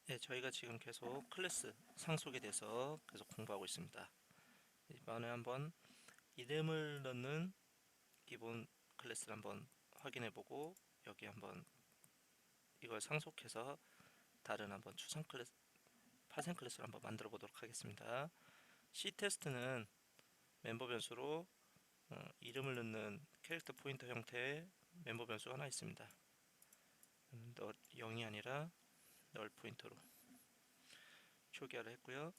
네, 저희가 지금 계속 클래스 상속에 대해서 계속 공부하고 있습니다. 이번에 한번 이름을 넣는 기본 클래스를 한번 확인해 보고 여기 한번 이걸 상속해서 다른 한번 추상 클래스, 파생 클래스를 한번 만들어 보도록 하겠습니다. C 테스트는 멤버 변수로 이름을 넣는 캐릭터 포인터 형태의 멤버 변수가 하나 있습니다. 0이 아니라 널 포인터로 초기화를 했고요.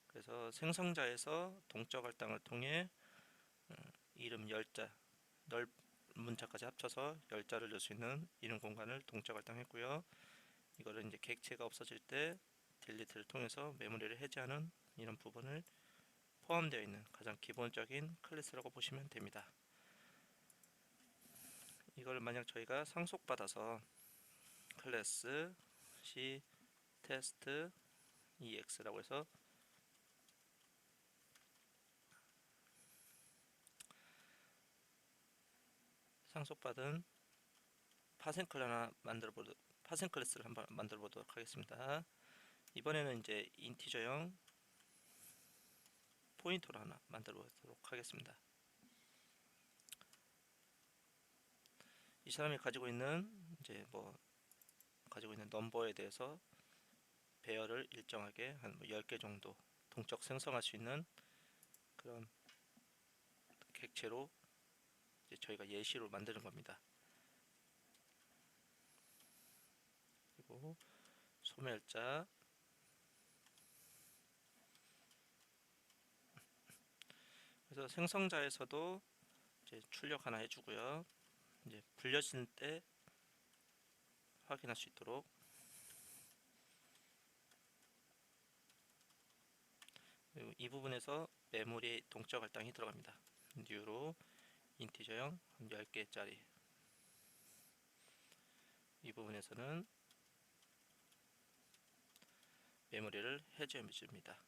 그래서 생성자에서 동적 할당을 통해 이름 열자, 널 문자까지 합쳐서 열자를 넣을 수 있는 이름 공간을 동적 할당했고요. 이거를 이제 객체가 없어질 때 딜리트를 통해서 메모리를 해제하는 이런 부분을 포함되어 있는 가장 기본적인 클래스라고 보시면 됩니다. 이걸 만약 저희가 상속받아서 클래스 C 테스트 EX라고 해서 상속받은 파생 클래스를 한번 만들어 보도록 하겠습니다. 이번에는 이제 인티저형 포인터로 하나 만들어 보도록 하겠습니다. 이 사람이 가지고 있는 가지고 있는 넘버에 대해서 배열을 일정하게 한 10개 정도 동적 생성할 수 있는 그런 객체로 이제 저희가 예시로 만드는 겁니다. 그리고 소멸자, 그래서 생성자에서도 이제 출력 하나 해주고요. 이제 불려질 때 확인할 수 있도록 그리고 이 부분에서 메모리 동적 할당이 들어갑니다. 뉴로 인티저형 10개짜리 이 부분에서는 메모리를 해제해 줍니다.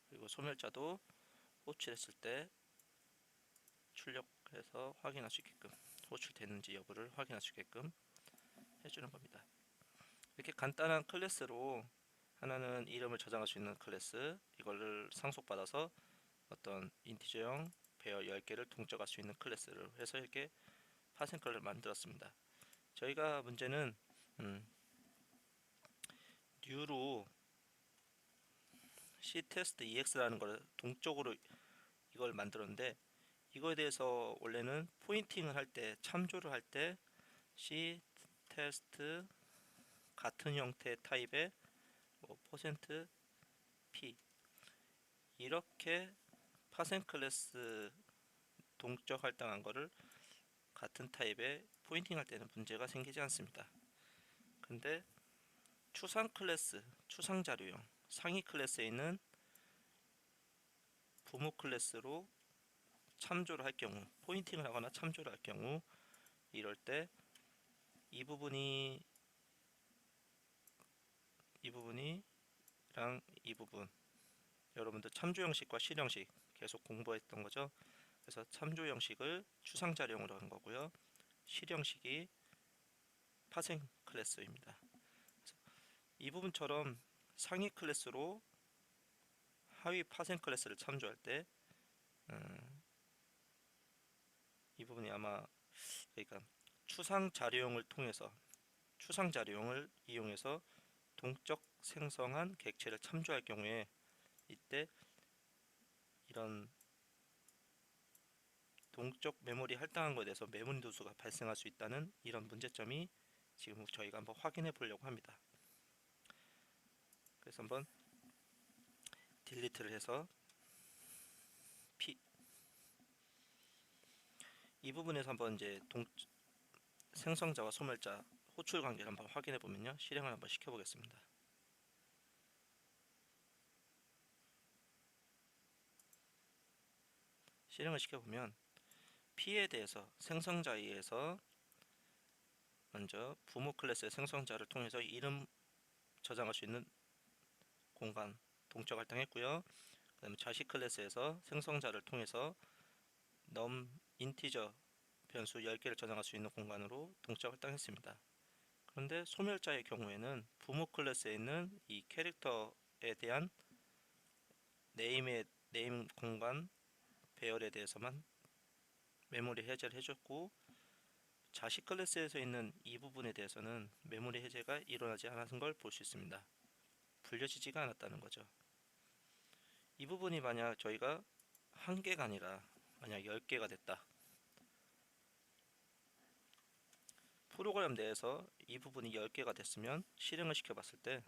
그리고 소멸자도 호출했을 때 출력해서 확인할 수 있게끔 호출됐는지 여부를 확인할 수 있게끔 해주는 겁니다. 이렇게 간단한 클래스로 하나는 이름을 저장할 수 있는 클래스, 이거를 상속받아서 어떤 인티저형 배열 10개를 동적할 수 있는 클래스를 해서 이렇게 파생 클래스를 만들었습니다. 저희가 문제는 뉴로 ctest ex라는 걸 동적으로 이걸 만들었는데, 이거에 대해서 원래는 포인팅을 할 때, 참조를 할 때 ctest 같은 형태의 타입의 %p 이렇게 파생 클래스 동적 할당한 거를 같은 타입의 포인팅 할 때는 문제가 생기지 않습니다. 근데 추상 클래스, 추상 자료형, 상위 클래스에 있는 부모 클래스로 참조를 할 경우, 포인팅을 하거나 참조를 할 경우, 이럴 때 이 부분이 이 부분이랑 이 부분, 여러분들 참조 형식과 실 형식 계속 공부했던 거죠. 그래서 참조 형식을 추상 자료형으로 한 거고요. 실 형식이 파생 클래스입니다. 이 부분처럼 상위 클래스로 하위 파생 클래스를 참조할 때 이 부분이 아마 그러니까 추상 자료형을 통해서 추상 자료형을 이용해서 동적 생성한 객체를 참조할 경우에 이때 이런 동적 메모리 할당한 것에 대해서 메모리 누수가 발생할 수 있다는 이런 문제점이 지금 저희가 한번 확인해 보려고 합니다. 그래서 한번 딜리트를 해서 P 이 부분에서 한번 이제 생성자와 소멸자 호출 관계를 한번 확인해 보면요, 실행을 한번 시켜 보겠습니다. 실행을 시켜 보면 P에 대해서 생성자에 의해서 먼저 부모 클래스의 생성자를 통해서 이름 저장할 수 있는 공간 동적 할당했고요. 그 다음에 자식 클래스에서 생성자를 통해서 num 인티저 변수 10개를 저장할 수 있는 공간으로 동적 할당했습니다. 그런데 소멸자의 경우에는 부모 클래스에 있는 이 캐릭터에 대한 네임 공간 배열에 대해서만 메모리 해제를 해줬고, 자식 클래스에서 있는 이 부분에 대해서는 메모리 해제가 일어나지 않았는 걸 볼 수 있습니다. 불려지지가 않았다는 거죠. 이 부분이 만약 저희가 한 개가 아니라 만약 10개가 됐다. 프로그램 내에서 이 부분이 10개가 됐으면 실행을 시켜 봤을 때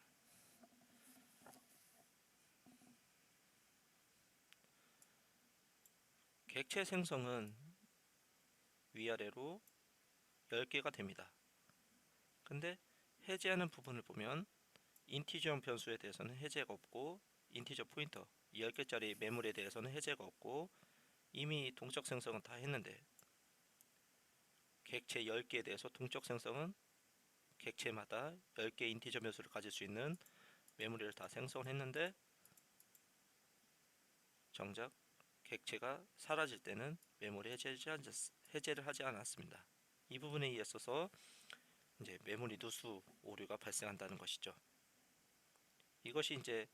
객체 생성은 위아래로 10개가 됩니다. 근데 해제하는 부분을 보면 인티저형 변수에 대해서는 해제가 없고, 인티저 포인터 10개짜리 메모리에 대해서는 해제가 없고, 이미 동적 생성은 다 했는데 객체 10개에 대해서 동적 생성은 객체마다 10개 인티저 변수를 가질 수 있는 메모리를 다 생성을 했는데, 정작 객체가 사라질 때는 메모리 해제를 하지 않았습니다. 이 부분에 있어서 이제 메모리 누수 오류가 발생한다는 것이죠. 이것이 이제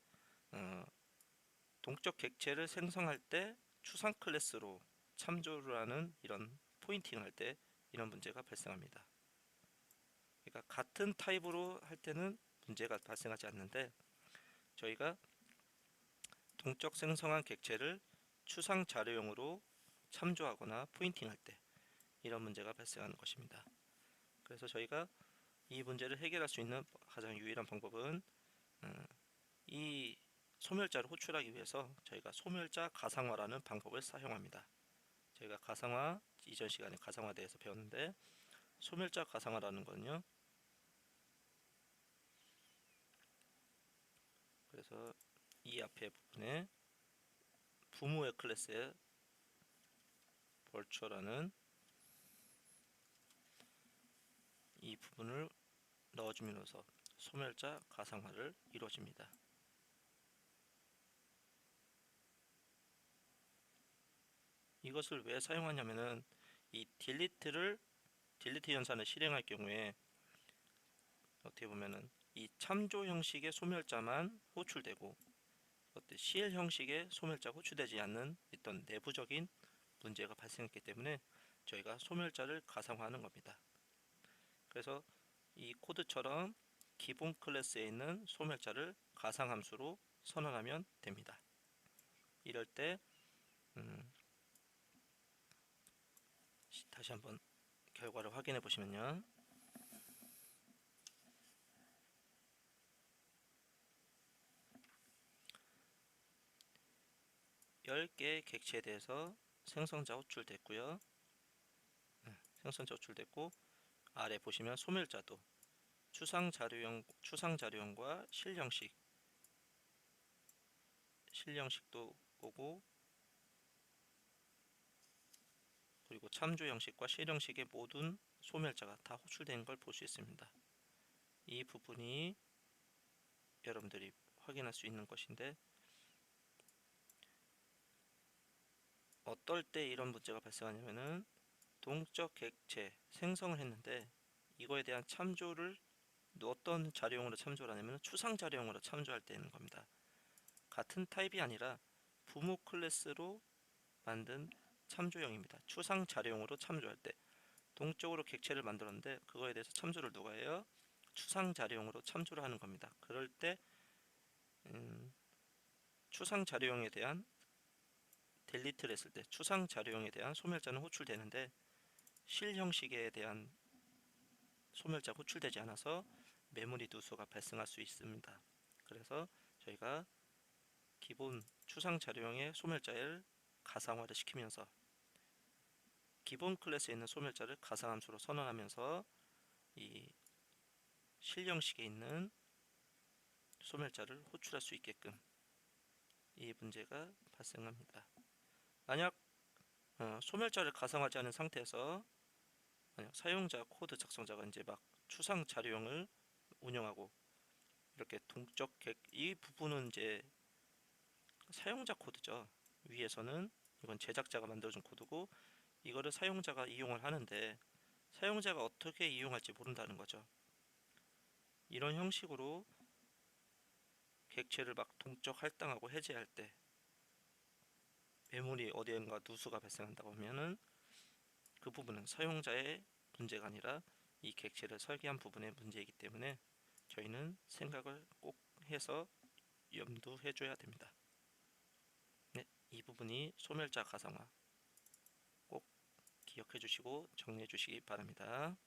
동적 객체를 생성할 때 추상 클래스로 참조를 하는 이런 포인팅 할 때 이런 문제가 발생합니다. 그러니까 같은 타입으로 할 때는 문제가 발생하지 않는데, 저희가 동적 생성한 객체를 추상 자료용으로 참조하거나 포인팅할 때 이런 문제가 발생하는 것입니다. 그래서 저희가 이 문제를 해결할 수 있는 가장 유일한 방법은 이 소멸자를 호출하기 위해서 저희가 소멸자 가상화라는 방법을 사용합니다. 저희가 가상화 이전 시간에 가상화에 대해서 배웠는데, 소멸자 가상화라는 건요, 그래서 이 앞에 부분에 부모의 클래스에 벌초라는 이 부분을 넣어줌으로써 소멸자 가상화를 이루어집니다. 이것을 왜 사용하냐면은 이 딜리트 연산을 실행할 경우에 어떻게 보면은 이 참조 형식의 소멸자만 호출되고 CL 형식의 소멸자가 호출되지 않는 어떤 내부적인 문제가 발생했기 때문에 저희가 소멸자를 가상화하는 겁니다. 그래서 이 코드처럼 기본 클래스에 있는 소멸자를 가상함수로 선언하면 됩니다. 이럴 때 다시 한번 결과를 확인해 보시면요, 10개의 객체에 대해서 생성자 호출됐고요. 생성자 호출됐고, 아래 보시면 소멸자도 추상 자료형과 실형식도 오고, 그리고 참조 형식과 실형식의 모든 소멸자가 다 호출된 걸 볼 수 있습니다. 이 부분이 여러분들이 확인할 수 있는 것인데, 어떨 때 이런 문제가 발생하냐면은 동적 객체 생성을 했는데 이거에 대한 참조를 어떤 자료용으로 참조를 하냐면 추상 자료용으로 참조할 때 있는 겁니다. 같은 타입이 아니라 부모 클래스로 만든 참조형입니다. 추상 자료용으로 참조할 때 동적으로 객체를 만들었는데 그거에 대해서 참조를 누가 해요? 추상 자료용으로 참조를 하는 겁니다. 그럴 때 추상 자료용에 대한 딜리트를 했을 때 추상 자료용에 대한 소멸자는 호출되는데 실 형식에 대한 소멸자가 호출되지 않아서 메모리 누수가 발생할 수 있습니다. 그래서 저희가 기본 추상 자료용의 소멸자를 가상화를 시키면서 기본 클래스에 있는 소멸자를 가상함수로 선언하면서 이 실형식에 있는 소멸자를 호출할 수 있게끔 이 문제가 발생합니다. 만약 소멸자를 가상화하지 않은 상태에서 만약 사용자 코드 작성자가 이제 막 추상 자료용을 운영하고 이렇게 이 부분은 이제 사용자 코드죠. 위에서는 이건 제작자가 만들어준 코드고 이거를 사용자가 이용을 하는데 사용자가 어떻게 이용할지 모른다는 거죠. 이런 형식으로 객체를 막 동적 할당하고 해제할 때 메모리 어디엔가 누수가 발생한다고 하면은 그 부분은 사용자의 문제가 아니라 이 객체를 설계한 부분의 문제이기 때문에 저희는 생각을 꼭 해서 염두해 줘야 됩니다. 네, 이 부분이 소멸자 가상화 꼭 기억해 주시고 정리해 주시기 바랍니다.